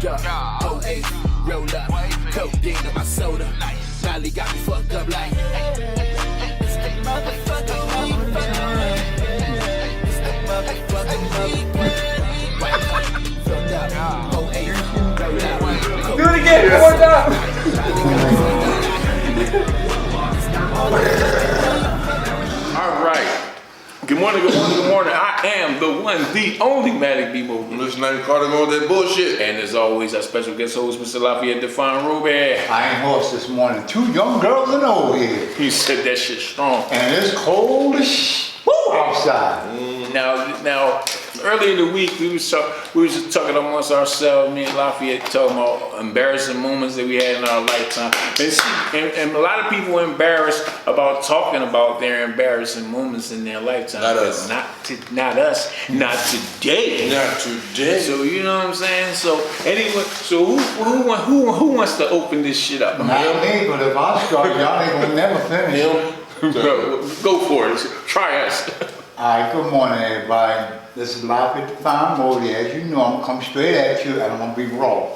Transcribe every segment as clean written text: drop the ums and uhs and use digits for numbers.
up, 08, roll up, codeine in my soda. Molly got me fucked up like. It's the motherfucking weed. It's the motherfucking weed. Filled up, 08, roll up. Do it again, one more time. All right. Good morning, good morning, good morning. I am the one, the only Matic B Movement. This name Carter going with that bullshit. And as always, our special guest host, Mr. Lafayette Define Ruby. I ain't horse this morning. 2 young girls and old head. He said that shit strong. And it's cold as outside. Now, earlier in the week, we was just talking amongst ourselves, me and Lafayette, talking about embarrassing moments that we had in our lifetime. And a lot of people are embarrassed about talking about their embarrassing moments in their lifetime. Not us. Not us. Not today. Not today. So you know what I'm saying? So anyway, so who wants to open this shit up? Not me, but if I start, y'all ain't gonna never finish. Go for it. Try us. Alright, good morning everybody. This is Lafayette Define Ruby. As you know, I'm gonna come straight at you and I'm gonna be raw.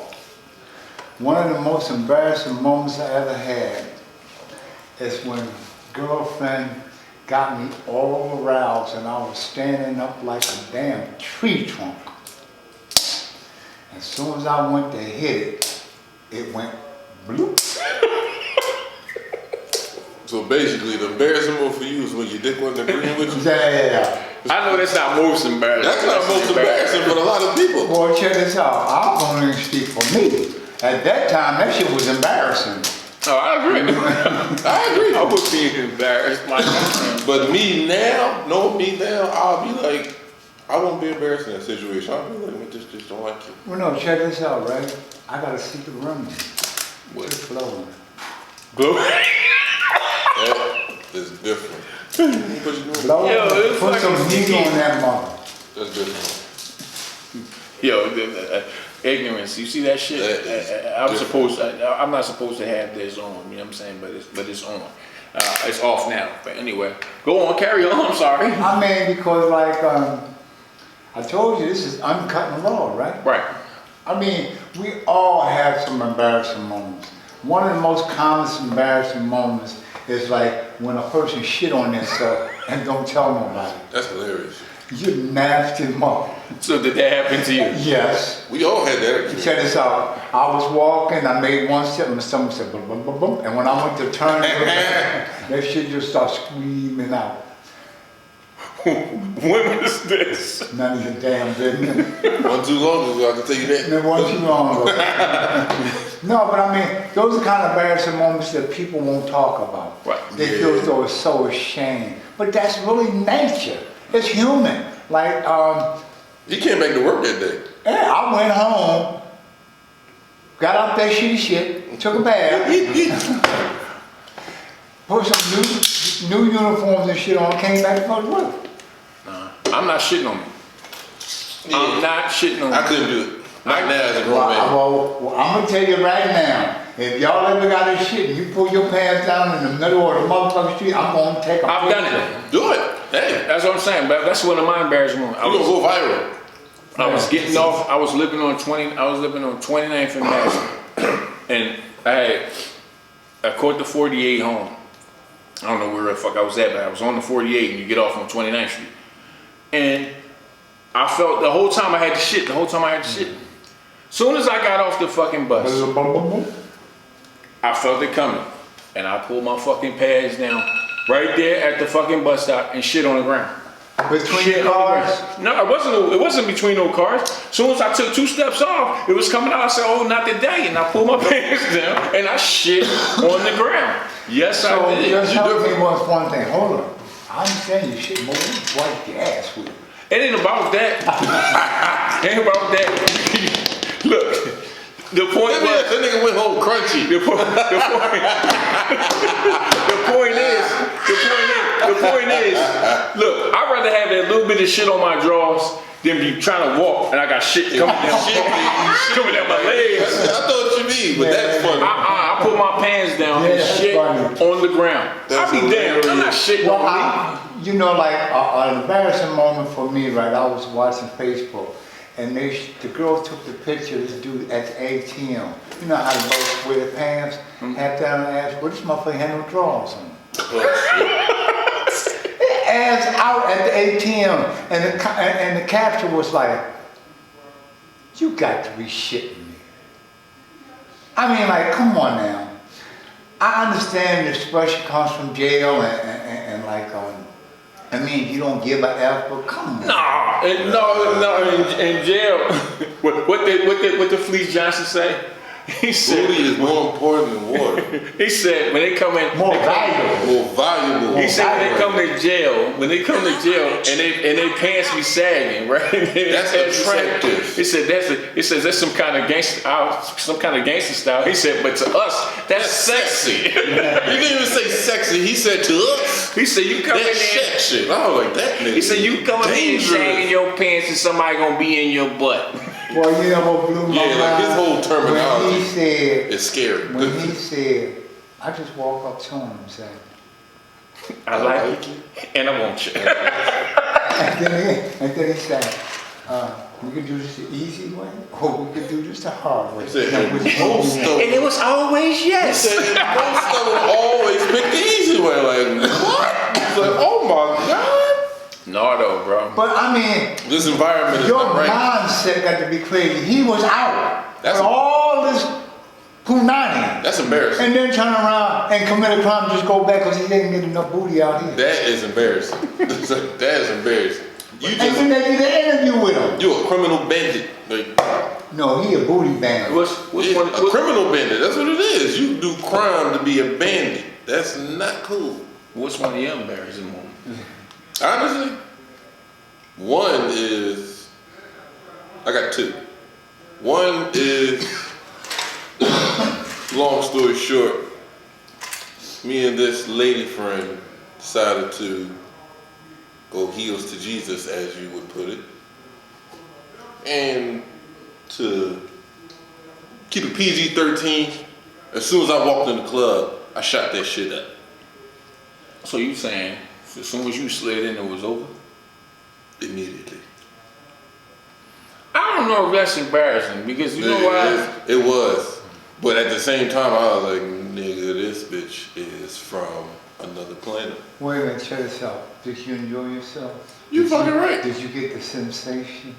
One of the most embarrassing moments I ever had is when girlfriend got me all aroused and I was standing up like a damn tree trunk. As soon as I went to hit it, it went bloop. So basically, the embarrassing moment for you is when your dick wasn't agreeing with you? Yeah. I know that's not most embarrassing. That's not most embarrassing for a lot of people. Boy, check this out. I'm gonna speak for me. At that time, that shit was embarrassing. Oh, I agree. I agree. I would be embarrassed. But me now, I'll be like, I won't be embarrassed in that situation. I'll be like, just don't like you. Well, no, check this out, right? I got a secret remedy. What? It's blowing. That is different. Blow. Yo, Put some heat on that mother. That's different. Yo, ignorance. You see that shit? I'm not supposed to have this on. You know what I'm saying? But it's on. It's off now. But anyway, go on. Carry on. I'm sorry. I mean, because like I told you, this is uncut in law, right? Right. I mean, we all have some embarrassing moments. One of the most common embarrassing moments is like when a person shit on themselves and don't tell nobody. That's hilarious. You nasty mother. So did that happen to you? Yes. We all had that experience. Check this out. I was walking, I made one step and someone said boom, boom, boom, boom. And when I went to turn, that shit just started screaming out. When was this? None of your damn business. One too long ago, I can tell you that. It wasn't too long ago. No, but I mean, those are kind of embarrassing moments that people won't talk about. Right. They feel as though it's so ashamed. But that's really nature. It's human. Like, You came back to work that day. yeah, I went home, got out that shitty shit, took a bath, put some new uniforms and shit on, came back to work. Nah, I'm not shitting on me. Yeah. I'm not shitting on me. I couldn't do it. Not now as a grown man. Well, I'm gonna tell you right now, if y'all ever got this shit and you pull your pants down in the middle of the motherfucking street, I'm gonna take a I've done picture. it. Do it. Hey. That's what I'm saying. But that's one of my embarrassing moments. You're gonna go viral. I was getting off. I was living on 29th and Madison, and I caught the 48 home. I don't know where the fuck I was at, but I was on the 48, and you get off on 29th Street, and I felt the whole time I had to shit. Soon as I got off the fucking bus, I felt it coming, and I pulled my fucking pads down right there at the fucking bus stop and shit on the ground. Between the cars? No, it wasn't between no cars. As soon as I took 2 steps off, it was coming out. I said, oh, not today. And I pulled my pants down and I shit on the ground. Yes, I So did. just tell me one thing. Hold on. I understand you shit more than you wipe your ass with. It ain't about that. It ain't about that. Look. The point was, that nigga went home crunchy. the point is, look, I'd rather have that little bit of shit on my drawers than be trying to walk and I got shit coming down my legs. I know what you mean, but that's funny. I put my pants down and shit funny. on the ground. That's I be damned. I'm not shitting Well, on me. you know, like an embarrassing moment for me, right? I was watching Facebook, and the girl took the picture of this dude at the ATM. You know how the boys wear their pants, half down the ass. Well, this motherfucker had no drawers on. Ass out at the ATM, and the caption was like, "You got to be shitting me." I mean, like, come on now. I understand the expression comes from jail and like, I mean, you don't give a F, but come on. No, in jail. What the Fleece Johnson say? He said, booty is more important than water. He said when they come in, More valuable. More valuable. He said when they come to jail, and they pants be sagging, right? That's attractive. He said that's some kind of gangster style. He said, but to us, that's sexy. He didn't even say sexy. He said to us. He said you come in That's there. sexy. I was like that nigga. He said you come in there sagging your pants, and somebody gonna be in your butt. Well, you know what blew my mind? like his whole terminology. When he said, It's scary. when he said, I just walk up to him and say, I like you, and I want you. and then he said, we can do this the easy way, or we can do this the hard way. He said, Now, and which one most do of you want? And it was always He yes. said, and most of them always pick the easy way. Like, what? It's like, oh my God. No, though, bro. But I mean, This environment is your not right. mindset got to be crazy. He was out That's with a- all this punani, That's embarrassing. and then turn around and commit a crime and just go back because he didn't get enough booty out here. That is embarrassing. It's like, that is embarrassing. You And just, then they did an interview with him. you a criminal bandit. Like, No, he a booty bandit. What's yeah, one? a criminal bandit. That's what it is. You do crime to be a bandit. That's not cool. What's one of your embarrassing moments? Honestly, one is, I got two. One is, long story short, me and this lady friend decided to go heels to Jesus, as you would put it, and to keep it PG-13. As soon as I walked in the club, I shot that shit up. So you saying as soon as you slid in, it was over? Immediately. I don't know if that's embarrassing because you know why? It was. But at the same time, I was like, nigga, this bitch is from another planet. Wait a minute, check this out. Did you enjoy yourself? You fucking right. Did you get the sensation?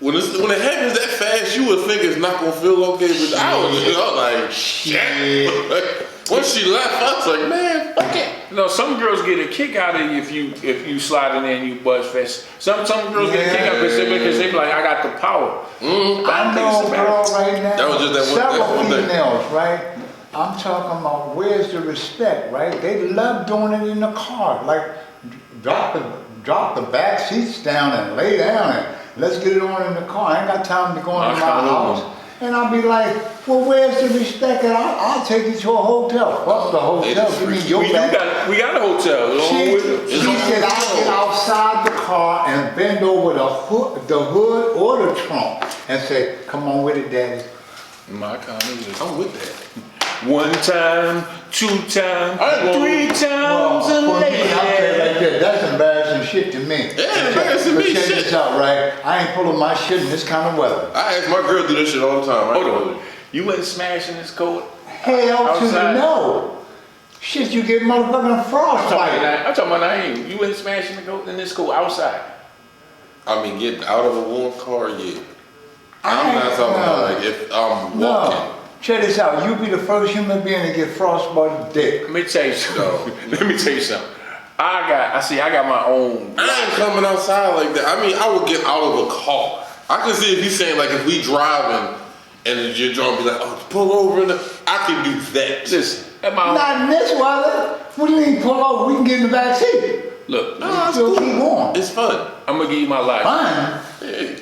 When it happens that fast, you would think it's not gonna feel okay, but I was like, shit. Once she left, I was like, man, fuck it. You know, some girls get a kick out of you if you slide in there and you buzz fast. Some girls get a kick out because they be like, I got the power. I know a girl right now, That was just that one- several that one thing. females, right? I'm talking about where's the respect, right? They love doing it in the car, like drop the back seats down and lay down and let's get it on in the car. I ain't got time to go into my house. And I'll be like, well, where's the respect? And I'll take you to a hotel. Fuck the hotel. Give me your back. We got a hotel. She said I get outside the car and bend over the hood or the trunk and say, come on with it, daddy. My comment is I'm with that. 1 time, 2 times, I ain't 3 gonna- times a For me, I'll say lady. like that, that's embarrassing shit to me. Yeah, embarrassing But me, check shit. this out, right? I ain't pulling my shit in this kind of weather. I ask my girl do this shit all the time. Hold on. You wasn't smashing this coat? Hell to the Outside. no. Shit, you get motherfucking frostbite. I'm talking about Nyeem. You wasn't smashing the coat in this coat outside. I mean, getting out of a warm car, yeah. I'm not talking about like if I'm walking. No. Check this out. You be the first human being to get frostbite dick. Let me tell you something. Let me tell you something. I got my own. I ain't coming outside like that. I mean, I would get out of a car. I can see if you saying like if we driving and your drum be like, oh, pull over I can do that. Listen, at my Not in this weather. What do you mean pull over? We can get in the back seat. look, No, it's Still cool. keep going. It's fun. I'm gonna give you my life. Fine. Yeah.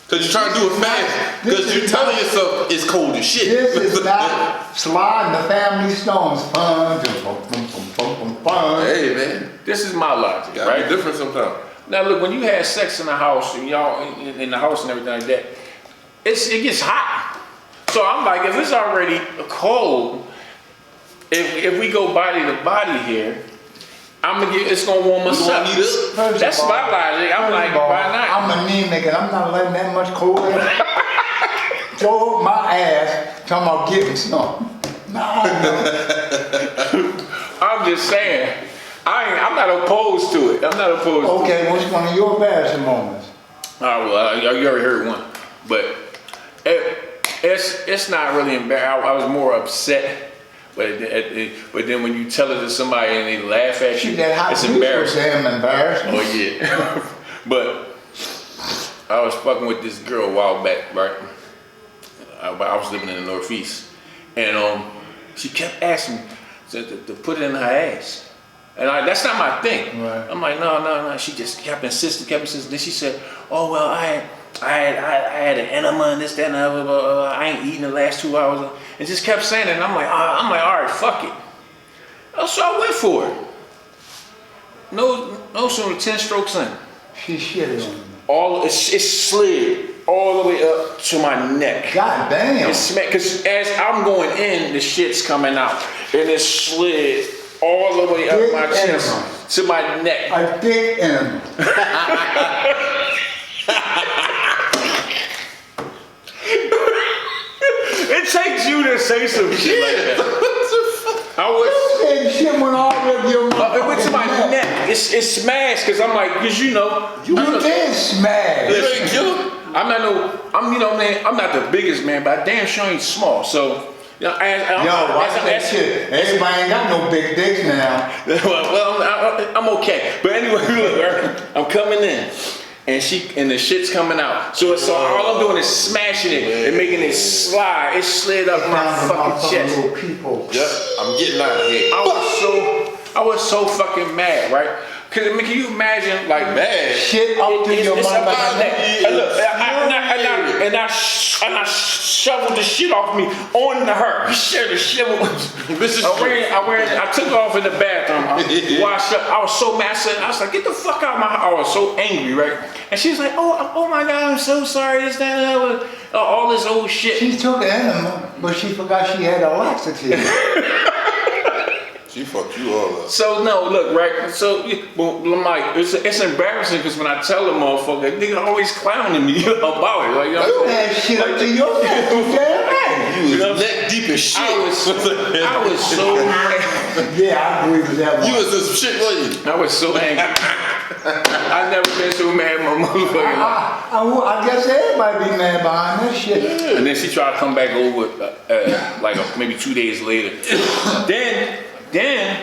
Cause you're trying to do it fast. This Cause is you're telling not- yourself it's cold as shit. This is not sliding the family stones. Fun. Just bum, bum, bum, bum, bum, fun. Hey man, This is my logic, gotta right? be different sometimes. Now look, when you have sex in the house and y'all in the house and everything like that, it gets hot. So I'm like, if it's already cold, if we go body to body here, it's gonna warm us up. First That's of all, my logic. I'm like, why not? I'm anemic and I'm not letting that much cold air throw up my ass talking about getting some. Nah, no. I'm just saying, I'm not opposed to it. I'm not opposed to it. Okay, what's one of your embarrassing moments? Oh, well, you already heard one. But it's not really embarrassing. I was more upset. But then when you tell it to somebody and they laugh at you, it's embarrassing. Damn embarrassing. Oh, yeah. But I was fucking with this girl a while back, right? I was living in the Northeast. And she kept asking me to put it in her ass. And that's not my thing. Right. I'm like, no. She just kept insisting. Then she said, oh, well, I had an enema and this, that, and the other. I ain't eating the last 2 hours. And just kept saying it. And I'm like, all right, fuck it. So I went for it. No sooner 10 strokes in. She shitted on me. It slid all the way up to my neck. God damn. Because as I'm going in, the shit's coming out. And it slid all the way up my chest to my neck. A dick enema. It takes you to say some shit like that. You said shit went all the way up your mouth. It went to my neck. It's smashed because I'm like, because You did smash. I'm not the biggest man, but I damn sure ain't small. So, Watch that shit. Everybody ain't got no big dicks now. well, I'm okay. But anyway, look, I'm coming in. And the shit's coming out. So all I'm doing is smashing it and making it slide. It slid up my fucking chest. Yep, I'm getting out of here. I was so fucking mad, right? Cause can you imagine like mad shit up to your motherfucking neck? And I shoveled the shit off me on her. I took off in the bathroom. I washed up. I was so mad. I was like, get the fuck out of my house. I was so angry, right? And she was like, oh my God, I'm so sorry. This, that, and that, all this old shit. She took an enema, but she forgot she had a laxative. She fucked you all up. So no, look, right? So I'm like, it's embarrassing because when I tell the motherfucker, nigga always clowning me about it. Like, you know you had shit up to your neck. You was neck deep as shit. I was so mad. Yeah, I agree with that one. You was some shit, wasn't you? I was so angry. I never been so mad in my motherfucking life. I guess everybody be mad behind that shit. Yeah. And then she tried to come back over maybe 2 days later. Then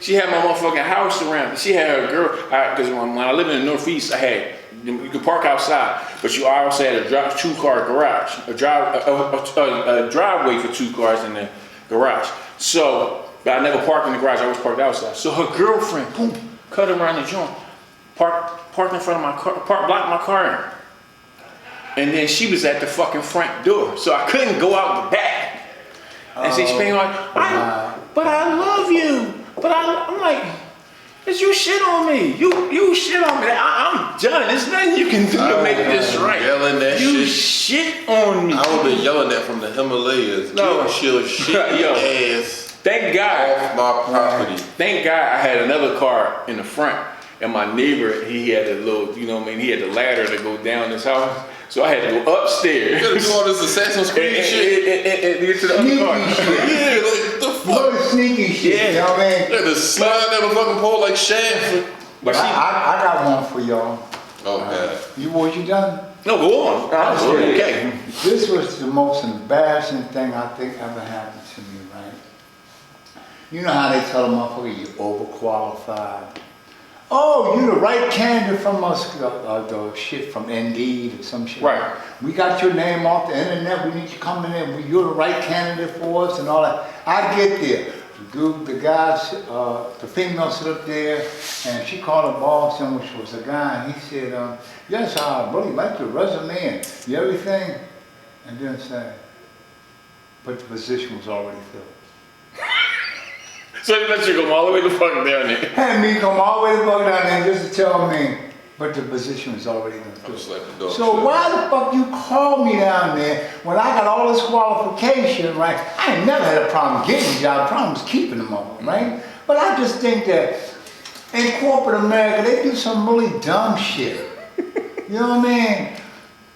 she had my motherfucking house around. She had her girl, because when I lived in the Northeast, you could park outside, but you also had a two-car garage, a driveway for 2 cars in the garage. So, but I never parked in the garage, I always parked outside. So her girlfriend, boom, cut around the joint, parked in front of my car, blocked my car in. And then she was at the fucking front door, so I couldn't go out the back. And she's being like, but I love you. But I'm like, it's you shit on me. You shit on me. I'm done. There's nothing you can do to make this right. Yelling that you shit on me. I would have been yelling that from the Himalayas. No. Shit ass. Thank God. Off my property. Thank God I had another car in the front. And my neighbor, he had a little, you know what I mean? He had the ladder to go down his house. So I had to go upstairs. You gotta do all this Assassin's Creed shit. And get to the other car. Yeah, like the fuck. Sneaky shit, Yeah. you know what I mean? You had to slide down the fucking pole like Shaft. But I got one for y'all. Oh, God. Was you done? No, go on. Okay. This was the most embarrassing thing I think ever happened to me, right? You know how they tell a motherfucker you overqualified? Oh, you the right candidate from us, the shit from Indeed or some shit. Right. We got your name off the internet. We need you coming in. You're the right candidate for us and all that. I get there. The guys, the female sit up there, and she called a boss in, which was a guy, and he said, yes, I really like your resume and everything. And then say, but the position was already filled. So he let you come all the way the fuck down there. Had me come all the way the fuck down there just to tell me, but the position was already filled. So why the fuck you call me down there when I got all this qualification, right? I ain't never had a problem getting a job. The problem was keeping them all, right? But I just think that In corporate America, they do some really dumb shit. You know what I mean?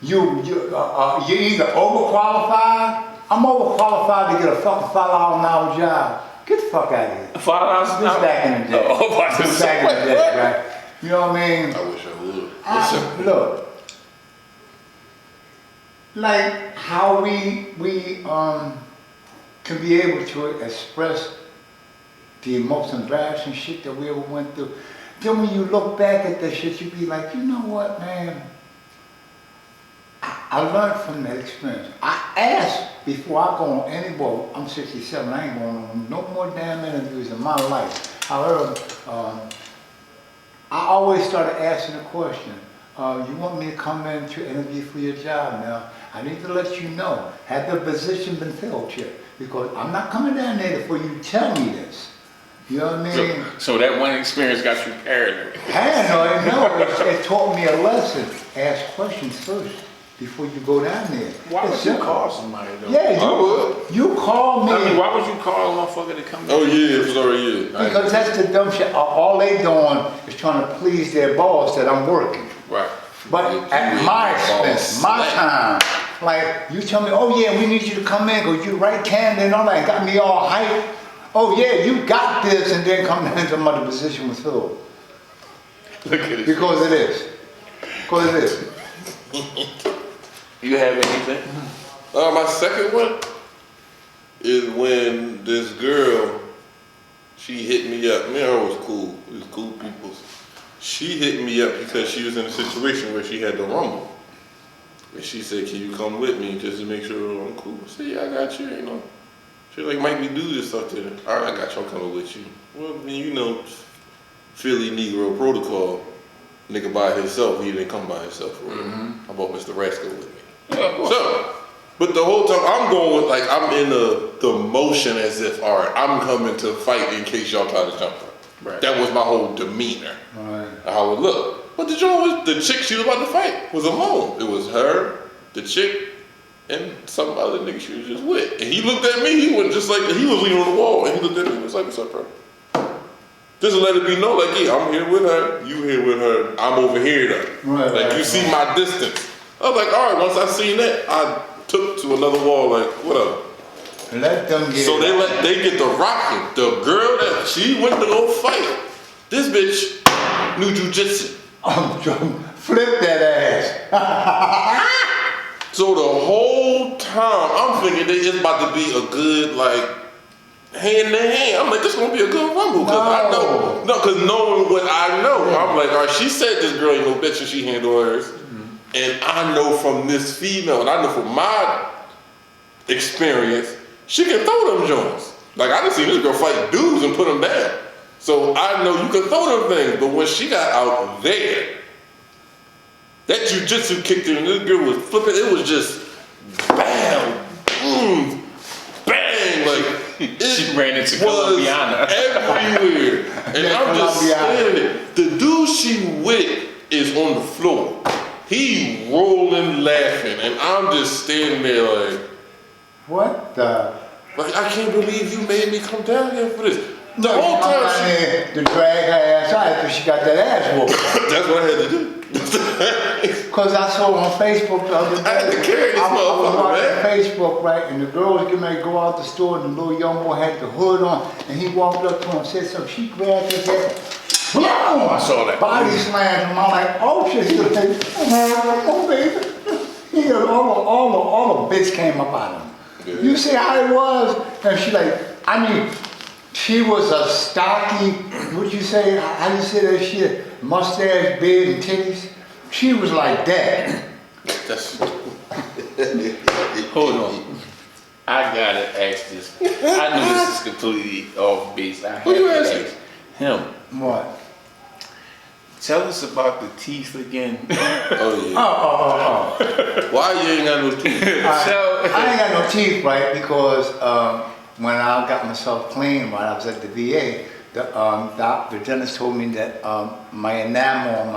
You're either overqualified. I'm overqualified to get a fucking $5 an hour job. Get the fuck out of here. $5 This back in the day. This back in the day, right? You know what I mean? I wish I would. Look, like how we can be able to express the most embarrassing shit that we ever went through. Then when you look back at that shit, you be like, you know what, man? I learned from that experience. I asked before I go on any boat. I'm 67. I ain't going on no more damn interviews in my life. However, I always started asking the question, you want me to come in to interview for your job now? I need to let you know, had the position been filled yet? Because I'm not coming down there for you to tell me this. You know what I mean? So that one experience got you paranoid. Paranoid? No, it taught me a lesson. Ask questions first before you go down there. Why would you call somebody though? Yeah, you call me. I mean, why would you call a motherfucker to come in? Oh yeah, it's already you. Because that's the dumb shit. All they doing is trying to please their boss that I'm working. Right. But at my expense, my time. Like, you tell me, oh yeah, we need you to come in because you right candidate and all that. Got me all hyped. Oh yeah, you got this, and then come down to my position was filled. Look at it. Because it is. Because it is. You have anything? My second one is when this girl, she hit me up. Me and her was cool. We was cool people. She hit me up because she was in a situation where she had to rumble. And she said, can you come with me just to make sure I'm cool? I said, yeah, I got you, you know. She was like, Mike, we do this stuff there. All right, I got you, I'm coming with you. Well, I mean, you know, Philly Negro protocol. Nigga by himself, he didn't come by himself for real. I brought Mr. Rascal with me. Yeah, So, but the whole time I'm going with, like, I'm in the motion as if, all right, I'm coming to fight in case y'all try to jump her. Right. That was my whole demeanor, Right. how it looked. But the joint was, the chick she was about to fight was alone. It was her, the chick, and some other nigga she was just with. And he looked at me, he was just like, he was leaning on the wall, and he looked at me and was like, what's up, bro? Just to let it be known, like, yeah, I'm here with her, you here with her, I'm over here though. Right, like, right, you see my distance. I was like, all right, once I seen that, I took to another wall, like, whatever. Let them get So they get the rocking. The girl that she went to go fight, this bitch knew jujitsu. Flip that ass. So the whole time I'm thinking that it's about to be a good like hand in hand. I'm like, this gonna be a good rumble because I know, because knowing what I know, I'm like, all right, she said this girl ain't no bitch and she handled hers, and I know from this female, and I know from my experience, she can throw them joints. Like I done seen this girl fight dudes and put them down. So I know you can throw them things, but when she got out there, that jujitsu kicked in and this girl was flipping, it was just bam, boom, bang, like She ran into was Colombiana. everywhere. And Yeah, I'm just Colombiana. standing there. The dude she with is on the floor. He rolling, laughing, and I'm just standing there like, What the? like, I can't believe you made me come down here for this. The whole I'm time down there to drag her ass out after she got that ass whooped. that's what I had to do. Because I saw on Facebook the other day. I had to carry this I was motherfucker, watching man. Facebook, right, and the girl was getting ready to go out the store, and the little young boy had the hood on, and he walked up to him and said something. She grabbed his ass. Boom! I saw that. Body slammed him. I'm like, oh shit, oh baby. He got all the bits came up out of him. Yeah. You see how it was? And she like, I mean, she was a stocky, what you say, how you say that shit? Mustache, beard, and titties. She was like that. That's Hold on. I gotta ask this. I know this is completely off base. I have Who you to asking? ask him. What? Tell us about the teeth again. oh yeah. Oh. Why you ain't got no teeth? I ain't got no teeth, right? Because when I got myself clean, right, I was at the VA. The dentist told me that my enamel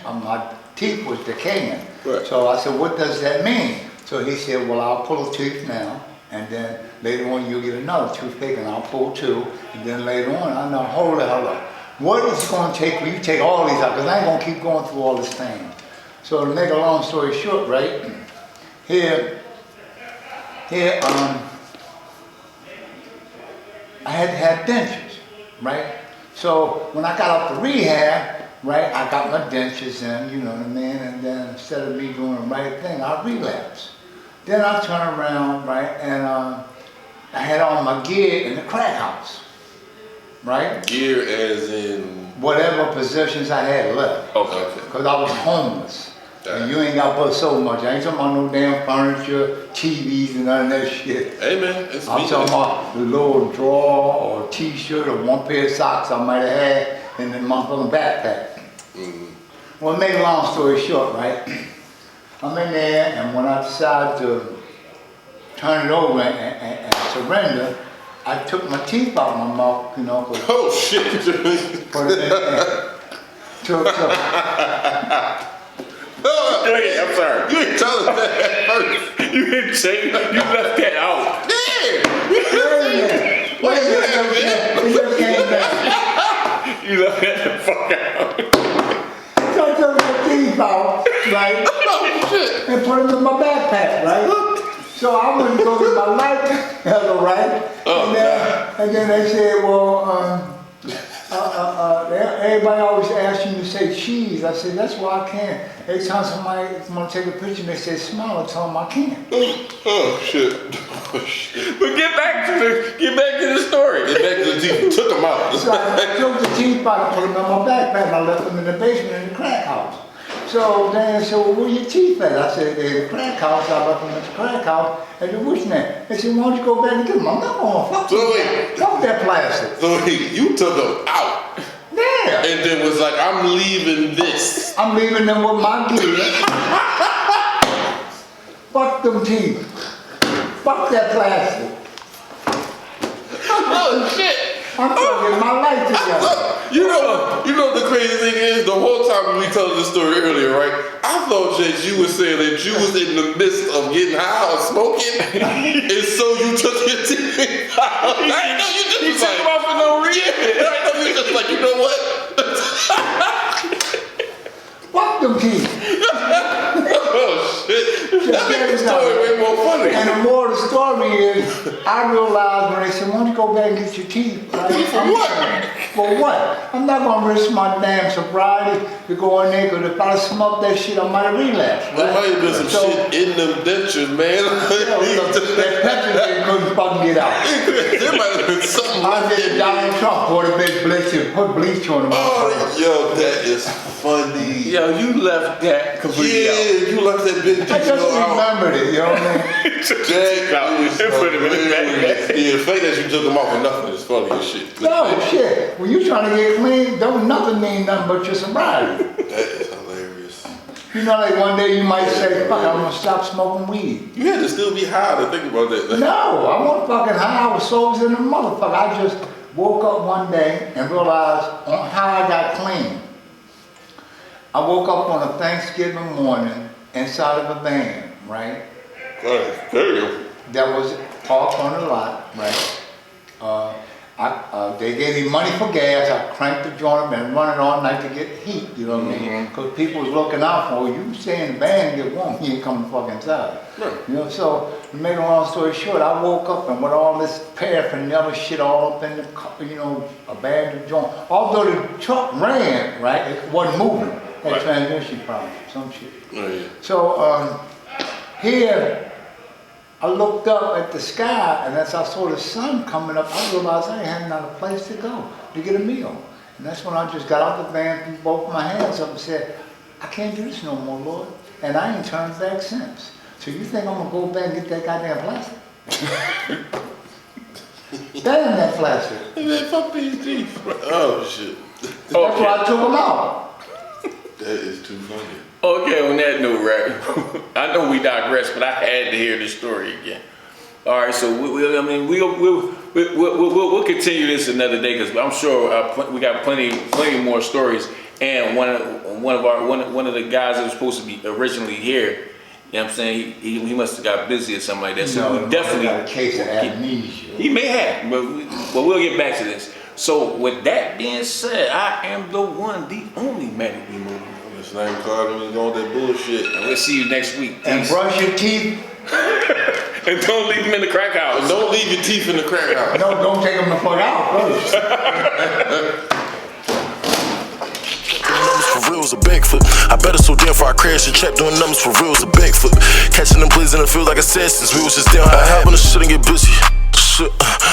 on my teeth was decaying. Right. So I said, what does that mean? So he said, well, I'll pull a tooth now, and then later on you'll get another toothpick, and I'll pull two, and then later on, I know, hold the hell up. what is it gonna take for you to take all these out? Because I ain't gonna keep going through all this thing. So to make a long story short, right? Here, I had to have dentures, right? So when I got out the rehab, right, I got my dentures in, you know what I mean? And then instead of me doing the right thing, I relapsed. Then I turned around, right, and I had all my gear in the crack house, right? Gear as in? Whatever possessions I had left. Okay. Because I was homeless. And you ain't got but so much. I ain't talking about no damn furniture, TVs, and none of that shit. Hey man, it's I'm talking about the little drawer or t-shirt or one pair of socks I might have had in the motherfucking backpack. Well, to make a long story short, right? I'm in there, and when I decided to turn it over and surrender, I took my teeth out of my mouth, you know. Oh shit! Put it in there. I'm sorry. You ain't telling us that at first. You didn't say, you left that out. Wait a minute, it just came back. You left that the fuck out. So I took my teeth out, right? Oh shit! And put them in my backpack, right? So I went to go get my life cover, right? And then they said, well, everybody always asks you to say cheese. I said, that's why I can't. Every time somebody want to take a picture and they say smile, I tell them I can't. Oh shit! Oh shit! But get back to the story. Get back to the teeth. Took them out. So I took the teeth out and put them in my backpack and I left them in the basement in the crack house. So then they said, well, where your teeth at? I said, in the crack house. I left them at the crack house. I said, what's that? They said, why don't you go back and get them? I'm not going to fuck that plastic. So wait, you took them out. Yeah. And then was like, I'm leaving this. I'm leaving them with my gear. Fuck them teeth. Fuck that plastic. Oh shit! I'm fucking my life together. You know the crazy thing is, the whole time we told this story earlier, right? I thought that you were saying that you was in the midst of getting high or smoking, and so you took your teeth out. I didn't know you just He was took like, him out for no reason. I didn't know you just like, you know what? Fuck them teeth. Oh shit! That makes the story way more funny. And the more of the story is, I realized when they said, why don't you go back and get your teeth? Right? For what? For what? I'm not going to risk my damn sobriety to go in there, because if I smoked that shit, I might have relapsed. There might have been some shit in them dentures, man. That petrol couldn't fucking get out. There might have been something. I did Donald Trump for the bitch bleach and put bleach on him. Oh, yo, that is funny. Yo, you left that completely out. Yeah, you left that bitch. I just remembered it, you know what I mean? Put him in the backpack. Yeah, the fact that you took him off for nothing is funny as shit. No, shit. When you trying to get clean, don't nothing mean nothing but your sobriety. That is hilarious. You know, like one day you might say, fuck, I'm gonna stop smoking weed. You had to still be high to think about that. No, I wasn't fucking high. I was sober than a motherfucker. I just woke up one day and realized on how I got clean. I woke up on a Thanksgiving morning inside of a van, right? Damn. That was parked on the lot, right? They gave me money for gas. I cranked the joint up and running all night to get heat, you know what I mean? Because people was looking out for you. You stay in the van and get warm, you ain't coming fucking inside. Right. You know, so to make a long story short, I woke up and with all this paraphernalia shit all up in the car, you know, abandoned joint. Although the truck ran, right, it wasn't moving. Had transmission problem, some shit. Oh, yeah. So here, I looked up at the sky, and as I saw the sun coming up, I realized I ain't had another place to go to get a meal. And that's when I just got out the van, threw both my hands up and said, I can't do this no more, Lord. And I ain't turned back since. So you think I'm gonna go back and get that goddamn plastic? Damn that plastic. Man, fuck these teeth. Oh, shit. That's why I took them out. That is too funny. Okay, on that note, right? I know we digress, but I had to hear this story again. All right, so we'll continue this another day because I'm sure we got plenty more stories. And one of the guys that was supposed to be originally here, you know what I'm saying? He must have got busy or something like that. So No, we definitely got a case of amnesia. He may have, but we'll get back to this. So with that being said, I am the one, the only Matic B movie. This name card when you go with that bullshit. And we'll see you next week. And Peace. brush your teeth. And don't leave them in the crack house. And don't leave your teeth in the crack house. No, don't take them the fuck out first. Numbers for real is a Bigfoot. I better so damn before I crash and check doing numbers for real is a Bigfoot. Catching them plays in the field like assassins. We was just down high, having the shit and get busy. Shit,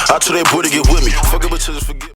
I told that boy to get with me. Fuck it, but just forget.